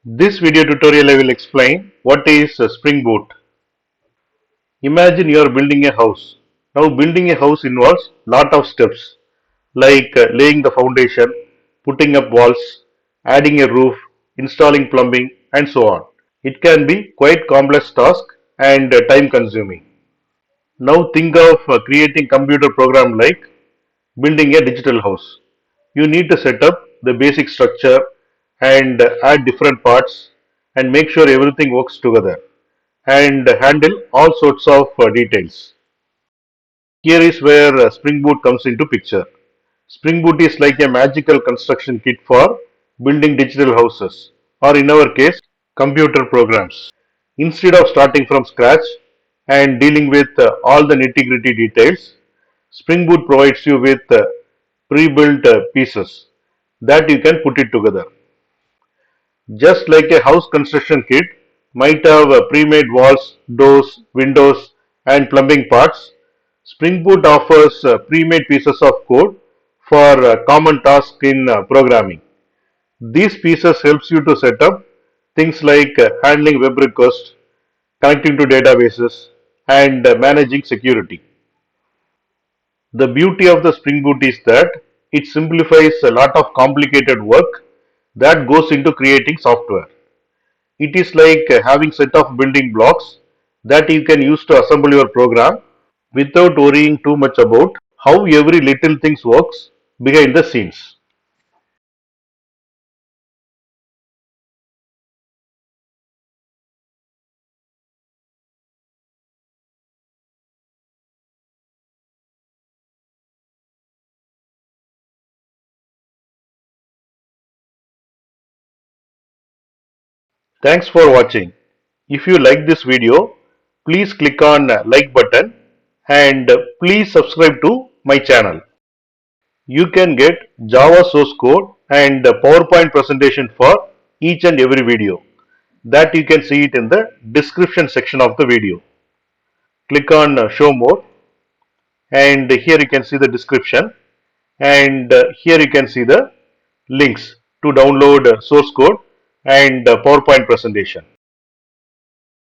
This video tutorial I will explain what is a Spring Boot. Imagine you are building a house. Now building a house involves lot of steps like laying the foundation, putting up walls, adding a roof, installing plumbing and so on. It can be quite complex task and time consuming. Now think of creating computer program like building a digital house. You need to set up the basic structure and add different parts and make sure everything works together and handle all sorts of details. Here is where Spring Boot comes into picture. Spring Boot is like a magical construction kit for building digital houses, or in our case, computer programs. Instead of starting from scratch and dealing with all the nitty gritty details, Spring Boot provides you with pre-built pieces that you can put it together. Just like a house construction kit might have pre-made walls, doors, windows and plumbing parts, Spring Boot offers pre-made pieces of code for common tasks in programming. These pieces helps you to set up things like handling web requests, connecting to databases and managing security. The beauty of the Spring Boot is that it simplifies a lot of complicated work that goes into creating software. It is like having set of building blocks that you can use to assemble your program without worrying too much about how every little thing works behind the scenes. Thanks for watching. If you like this video, please click on like button and please subscribe to my channel. You can get Java source code and PowerPoint presentation for each and every video. That you can see it in the description section of the video. Click on show more and here you can see the description and here you can see the links to download source code and PowerPoint presentation.